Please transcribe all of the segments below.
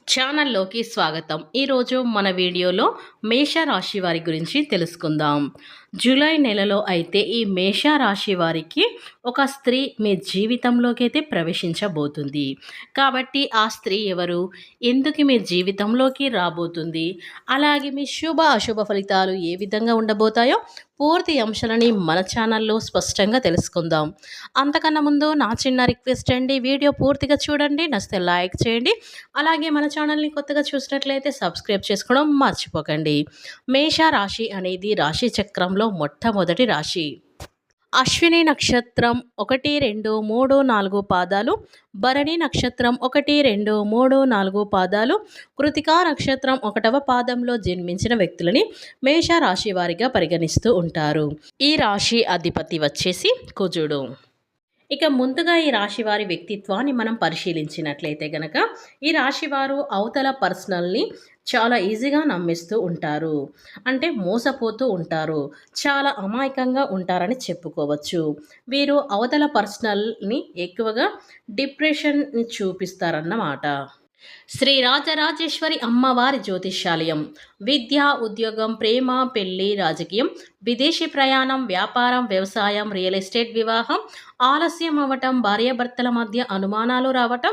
ఛానల్లోకి స్వాగతం. ఈరోజు మన వీడియోలో మేషరాశి వారి గురించి తెలుసుకుందాం. జూలై నెలలో అయితే ఈ మేషరాశి వారికి ఒక స్త్రీ మీ జీవితంలోకి అయితే ప్రవేశించబోతుంది. కాబట్టి ఆ స్త్రీ ఎవరు, ఎందుకు మీ జీవితంలోకి రాబోతుంది, అలాగే మీ శుభ అశుభ ఫలితాలు ఏ విధంగా ఉండబోతాయో పూర్తి అంశాలని మన ఛానల్లో స్పష్టంగా తెలుసుకుందాం. అంతకన్నా ముందు నా చిన్న రిక్వెస్ట్ అండి, వీడియో పూర్తిగా చూడండి, నచ్చితే లైక్ చేయండి. అలాగే మన ఛానల్ని కొత్తగా చూసినట్లయితే సబ్స్క్రైబ్ చేసుకోవడం మర్చిపోకండి. మేష రాశి అనేది రాశి చక్రంలో మొట్టమొదటి రాశి. అశ్విని నక్షత్రం 1, 2, 3, 4 పాదాలు, భరణి నక్షత్రం 1, 2, 3, 4 పాదాలు, కృతికా నక్షత్రం 1వ పాదంలో జన్మించిన వ్యక్తులని మేషరాశి వారిగా పరిగణిస్తూ ఉంటారు. ఈ రాశి అధిపతి వచ్చేసి కుజుడు. ఇక ముందుగా ఈ రాశివారి వ్యక్తిత్వాన్ని మనం పరిశీలించినట్లయితే గనక ఈ రాశివారు అవతల పర్సనల్ని చాలా ఈజీగా నమ్మిస్తూ ఉంటారు. అంటే మోసపోతూ ఉంటారు. చాలా అమాయకంగా ఉంటారని చెప్పుకోవచ్చు. వీరు అవతల పర్సనల్ని ఎక్కువగా డిప్రెషన్ని చూపిస్తారన్నమాట. శ్రీ రాజరాజేశ్వరి అమ్మవారి జ్యోతిష్యాలయం. విద్య, ఉద్యోగం, ప్రేమ, పెళ్లి, రాజకీయం, విదేశీ ప్రయాణం, వ్యాపారం, వ్యవసాయం, రియల్ ఎస్టేట్, వివాహం ఆలస్యం అవ్వటం, భార్యాభర్తల మధ్య అనుమానాలు రావటం,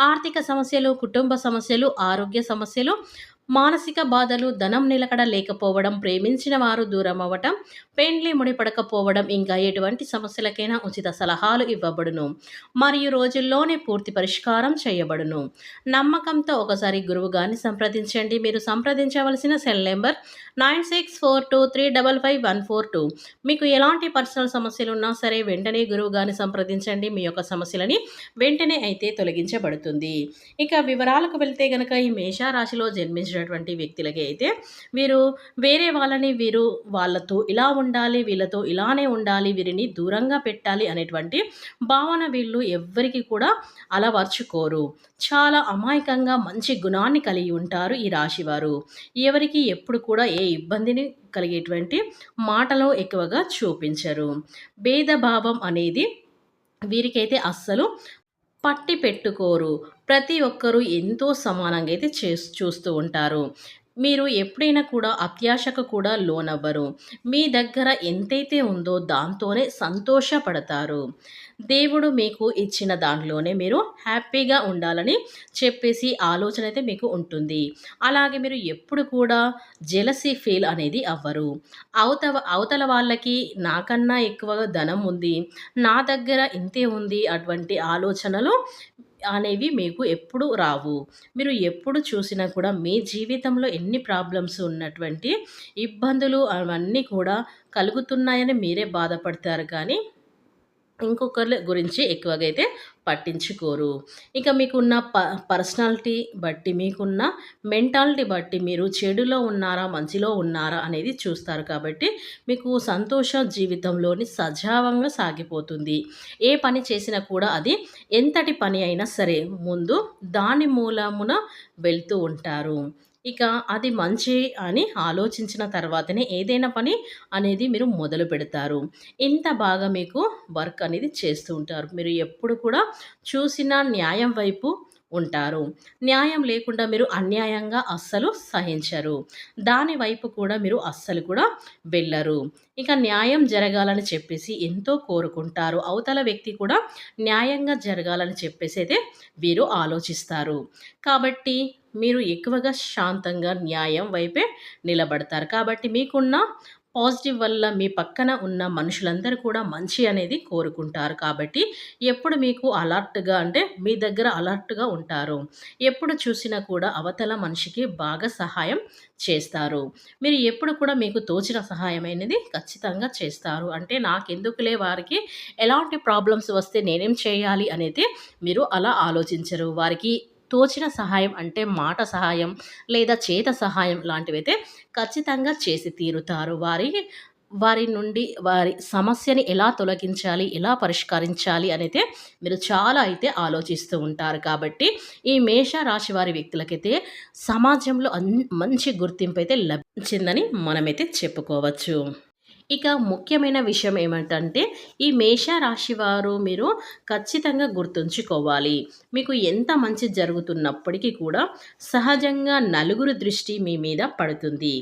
ఆర్థిక సమస్యలు, కుటుంబ సమస్యలు, ఆరోగ్య సమస్యలు, మానసిక బాధలు, ధనం నిలకడ లేకపోవడం, ప్రేమించిన వారు దూరం అవ్వటం, పెండ్లి ముడిపడకపోవడం, ఇంకా ఎటువంటి సమస్యలకైనా ఉచిత సలహాలు ఇవ్వబడును మరియు రోజుల్లోనే పూర్తి పరిష్కారం చేయబడును. నమ్మకంతో ఒకసారి గురువు గారిని సంప్రదించండి. మీరు సంప్రదించవలసిన సెల్ నెంబర్ 9642355142. మీకు ఎలాంటి పర్సనల్ సమస్యలు ఉన్నా సరే వెంటనే గురువు గారిని సంప్రదించండి. మీ యొక్క సమస్యలని వెంటనే అయితే తొలగించబడుతుంది. ఇక వివరాలకు వెళ్తే గనక ఈ మేషరాశిలో జన్మించినటువంటి వ్యక్తులకి అయితే వీరు వేరే వాళ్ళని వీరు వాళ్ళతో ఇలా ఉండాలి, వీళ్ళతో ఇలానే ఉండాలి, వీరిని దూరంగా పెట్టాలి అనేటువంటి భావన వీళ్ళు ఎవ్వరికి కూడా అలవర్చుకోరు. చాలా అమాయకంగా మంచి గుణాన్ని కలిగి ఉంటారు ఈ రాశివారు. ఎవరికి ఎప్పుడు కూడా ఏ ఇబ్బందిని కలిగేటువంటి మాటలు ఎక్కువగా చూపించరు. భేదభావం అనేది వీరికైతే అస్సలు పట్టి పెట్టుకోరు. ప్రతి ఒక్కరూ ఎంతో సమానంగా అయితే చూస్తూ ఉంటారు. మీరు ఎప్పుడైనా కూడా అత్యాశకు కూడా లోనవ్వరు. మీ దగ్గర ఎంతైతే ఉందో దాంతోనే సంతోషపడతారు. దేవుడు మీకు ఇచ్చిన దాంట్లోనే మీరు హ్యాపీగా ఉండాలని చెప్పేసి ఆలోచన అయితే మీకు ఉంటుంది. అలాగే మీరు ఎప్పుడు కూడా జెలసీ ఫీల్ అనేది అవ్వరు. అవతల వాళ్ళకి నాకన్నా ఎక్కువ ధనం ఉంది, నా దగ్గర ఇంతే ఉంది అటువంటి ఆలోచనలు అనేవి మీకు ఎప్పుడు రావు. మీరు ఎప్పుడు చూసినా కూడా మీ జీవితంలో ఎన్ని ప్రాబ్లమ్స్ ఉన్నటువంటి ఇబ్బందులు అవన్నీ కూడా కలుగుతున్నాయని మీరే బాధపడతారు కానీ ఇంకొకరి గురించి ఎక్కువగా అయితే పట్టించుకోరు. ఇక మీకున్న పర్సనాలిటీ బట్టి, మీకున్న మెంటాలిటీ బట్టి మీరు చెడులో ఉన్నారా, మంచిలో ఉన్నారా అనేది చూస్తారు. కాబట్టి మీకు సంతోష జీవితంలోని సజావంగా సాగిపోతుంది. ఏ పని చేసినా కూడా అది ఎంతటి పని అయినా సరే ముందు దాని మూలమున వెళ్తూ ఉంటారు. ఇక అది మంచి అని ఆలోచించిన తర్వాతనే ఏదైనా పని అనేది మీరు మొదలు పెడతారు. ఇంత బాగా మీకు వర్క్ అనేది చేస్తూ ఉంటారు. మీరు ఎప్పుడు కూడా చూసిన న్యాయం వైపు ఉంటారు. న్యాయం లేకుండా మీరు అన్యాయంగా అస్సలు సహించరు. దాని వైపు కూడా మీరు అస్సలు కూడా వెళ్ళరు. ఇక న్యాయం జరగాలని చెప్పేసి ఎంతో కోరుకుంటారు. అవతల వ్యక్తి కూడా న్యాయంగా జరగాలని చెప్పేసి అయితే వీరు ఆలోచిస్తారు. కాబట్టి మీరు ఎక్కువగా శాంతంగా న్యాయం వైపే నిలబడతారు. కాబట్టి మీకున్న పాజిటివ్ వల్ల మీ పక్కన ఉన్న మనుషులందరూ కూడా మంచి అనేది కోరుకుంటారు. కాబట్టి ఎప్పుడు మీకు అలర్ట్గా అంటే మీ దగ్గర అలర్ట్గా ఉంటారు. ఎప్పుడు చూసినా కూడా అవతల మనిషికి బాగా సహాయం చేస్తారు. మీరు ఎప్పుడు కూడా మీకు తోచిన సహాయం అనేది ఖచ్చితంగా చేస్తారు. అంటే నాకెందుకులే, వారికి ఎలాంటి ప్రాబ్లమ్స్ వస్తే నేనేం చేయాలి అనేది మీరు అలా ఆలోచించరు. వారికి తోచిన సహాయం అంటే మాట సహాయం లేదా చేత సహాయం లాంటివైతే ఖచ్చితంగా చేసి తీరుతారు. వారి నుండి వారి సమస్యని ఎలా తొలగించాలి, ఎలా పరిష్కరించాలి అనేది మీరు చాలా అయితే ఆలోచిస్తూ ఉంటారు. కాబట్టి ఈ మేష రాశి వారి వ్యక్తులకైతే సమాజంలో మంచి గుర్తింపు అయితే లభించిందని మనమైతే చెప్పుకోవచ్చు. ఇక ముఖ్యమైన విషయం ఏమిటంటే, ఈ మేషరాశి వారు మీరు ఖచ్చితంగా గుర్తుంచుకోవాలి. మీకు ఎంత మంచి జరుగుతున్నప్పటికీ కూడా సహజంగా నలుగురు దృష్టి మీ మీద పడుతుంది.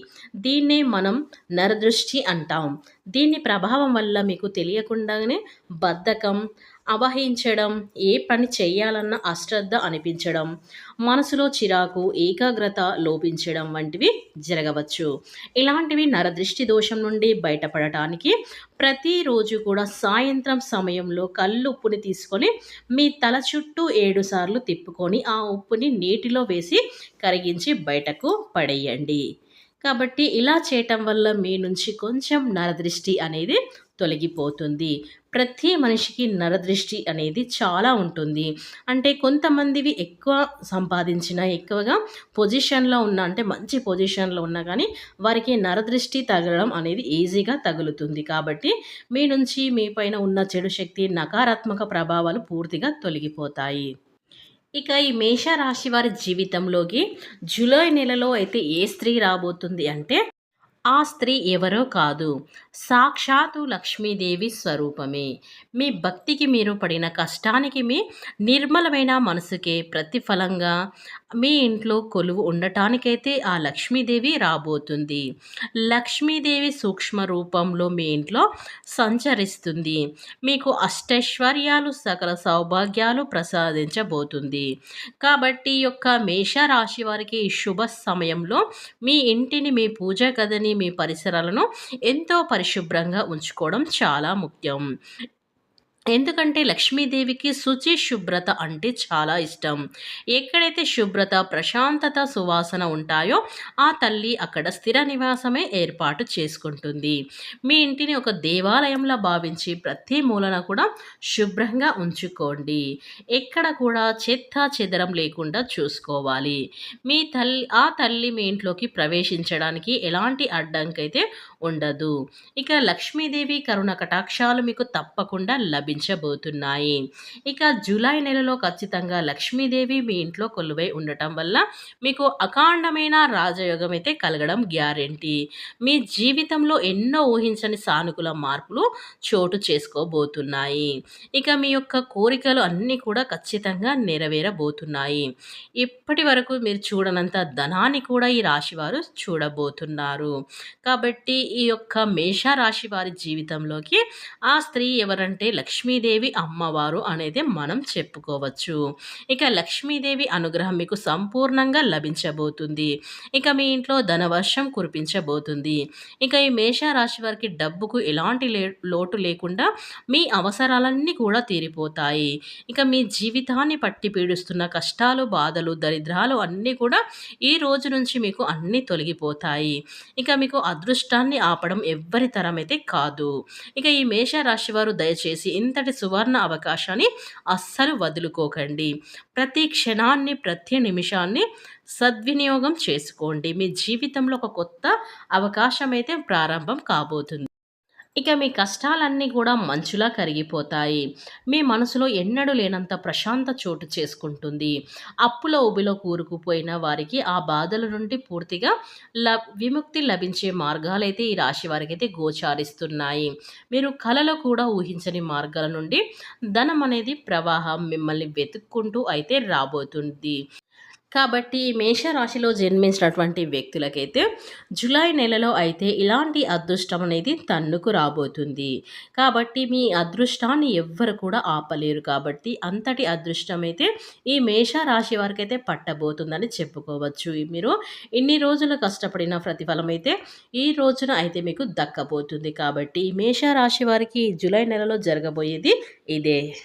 దీన్నే మనం నరదృష్టి అంటాం. దీని ప్రభావం వల్ల మీకు తెలియకుండానే బద్ధకం, అవహించడం, ఏ పని చేయాలన్నా అశ్రద్ధ అనిపించడం, మనసులో చిరాకు, ఏకాగ్రత లోపించడం వంటివి జరగవచ్చు. ఇలాంటివి నరదృష్టి దోషం నుండి బయటపడటానికి ప్రతిరోజు కూడా సాయంత్రం సమయంలో కల్లుప్పుని తీసుకొని మీ తల చుట్టూ 7 సార్లు తిప్పుకొని ఆ ఉప్పుని నీటిలో వేసి కరిగించి బయటకు పడేయండి. కాబట్టి ఇలా చేయటం వల్ల మీ నుంచి కొంచెం నరదృష్టి అనేది తొలగిపోతుంది. ప్రతి మనిషికి నరదృష్టి అనేది చాలా ఉంటుంది. అంటే కొంతమందివి ఎక్కువ సంపాదించిన, ఎక్కువగా పొజిషన్‌లో ఉన్న అంటే మంచి పొజిషన్‌లో ఉన్నా గానీ, వారికి నరదృష్టి తగలడం అనేది ఈజీగా తగులుతుంది. కాబట్టి మీ నుంచి మీ పైన ఉన్న చెడు శక్తి, నకారాత్మక ప్రభావాలు పూర్తిగా తొలగిపోతాయి. ఇక ఈ మేషరాశి వారి జీవితంలోకి జూలై నెలలో అయితే ఏ స్త్రీ రాబోతుంది అంటే, ఆ స్త్రీ ఎవరో కాదు, సాక్షాత్తు లక్ష్మీదేవి స్వరూపమే. మీ భక్తికి మీరు పడిన కష్టానికి మీ నిర్మలమైన మనసుకే ప్రతిఫలంగా మీ ఇంట్లో కొలువు ఉండటానికైతే ఆ లక్ష్మీదేవి రాబోతుంది. లక్ష్మీదేవి సూక్ష్మ రూపంలో మీ ఇంట్లో సంచరిస్తుంది. మీకు అష్టైశ్వర్యాలు, సకల సౌభాగ్యాలు ప్రసాదించబోతుంది. కాబట్టి ఈ యొక్క మేషరాశి వారికి ఈ శుభ సమయంలో మీ ఇంటిని, మీ పూజా గదిని, మీ పరిసరాలను ఎంతో పరిశుభ్రంగా ఉంచుకోవడం చాలా ముఖ్యం. ఎందుకంటే లక్ష్మీదేవికి శుచి, శుభ్రత అంటే చాలా ఇష్టం. ఎక్కడైతే శుభ్రత, ప్రశాంతత, సువాసన ఉంటాయో ఆ తల్లి అక్కడ స్థిర నివాసమే ఏర్పాటు చేసుకుంటుంది. మీ ఇంటిని ఒక దేవాలయంలా భావించి ప్రతి మూలన కూడా శుభ్రంగా ఉంచుకోండి. ఎక్కడ కూడా చెత్త చెదరం లేకుండా చూసుకోవాలి. ఆ తల్లి మీ ఇంట్లోకి ప్రవేశించడానికి ఎలాంటి అడ్డంకైతే ఉండదు. ఇక లక్ష్మీదేవి కరుణ కటాక్షాలు మీకు తప్పకుండా లభించబోతున్నాయి. ఇక జూలై నెలలో ఖచ్చితంగా లక్ష్మీదేవి మీ ఇంట్లో కొలువై ఉండటం వల్ల మీకు అఖండమైన రాజయోగం అయితే కలగడం గ్యారెంటీ. మీ జీవితంలో ఎన్నో ఊహించని సానుకూల మార్పులు చోటు చేసుకోబోతున్నాయి. ఇక మీ యొక్క కోరికలు అన్నీ కూడా ఖచ్చితంగా నెరవేరబోతున్నాయి. ఇప్పటి వరకు మీరు చూడనంత ధనాన్ని కూడా ఈ రాశివారు చూడబోతున్నారు. కాబట్టి ఈ యొక్క మేషరాశి వారి జీవితంలోకి ఆ స్త్రీ ఎవరంటే లక్ష్మీదేవి అమ్మవారు అనేది మనం చెప్పుకోవచ్చు. ఇక లక్ష్మీదేవి అనుగ్రహం మీకు సంపూర్ణంగా లభించబోతుంది. ఇక మీ ఇంట్లో ధనవర్షం కురిపించబోతుంది. ఇక ఈ మేషరాశి వారికి డబ్బుకు ఎలాంటి లోటు లేకుండా మీ అవసరాలన్నీ కూడా తీరిపోతాయి. ఇక మీ జీవితాన్ని పట్టి పీడిస్తున్న కష్టాలు, బాధలు, దరిద్రాలు అన్నీ కూడా ఈ రోజు నుంచి మీకు అన్నీ తొలగిపోతాయి. ఇక మీకు అదృష్టాన్ని ఆపడం ఎవ్వరి తరమైతే కాదు. ఇక ఈ మేషరాశి వారు దయచేసి ఇంతటి సువర్ణ అవకాశాన్ని అస్సలు వదులుకోకండి. ప్రతి క్షణాన్ని, ప్రతి నిమిషాన్ని సద్వినియోగం చేసుకోండి. మీ జీవితంలో ఒక కొత్త అవకాశం అయితే ప్రారంభం కాబోతుంది. ఇక మీ కష్టాలన్నీ కూడా మంచులా కరిగిపోతాయి. మీ మనసులో ఎన్నడూ లేనంత ప్రశాంత చోటు చేసుకుంటుంది. అప్పుల ఊబిలో కూరుకుపోయిన వారికి ఆ బాధల నుండి పూర్తిగా విముక్తి లభించే మార్గాలైతే ఈ రాశి వారికైతే గోచారిస్తున్నాయి. మీరు కలలో కూడా ఊహించని మార్గాల నుండి ధనం అనేది ప్రవాహం మిమ్మల్ని వెతుక్కుంటూ అయితే రాబోతుంది. కాబట్టి ఈ మేషరాశిలో జన్మించినటువంటి వ్యక్తులకైతే జూలై నెలలో అయితే ఇలాంటి అదృష్టం అనేది తన్నుకు రాబోతుంది. కాబట్టి మీ అదృష్టాన్ని ఎవ్వరు కూడా ఆపలేరు. కాబట్టి అంతటి అదృష్టం అయితే ఈ మేషరాశి వారికైతే పట్టబోతుందని చెప్పుకోవచ్చు. మీరు ఇన్ని రోజులు కష్టపడిన ప్రతిఫలం అయితే ఈ రోజున అయితే మీకు దక్కబోతుంది. కాబట్టి ఈ మేషరాశి వారికి జూలై నెలలో జరగబోయేది ఇదే.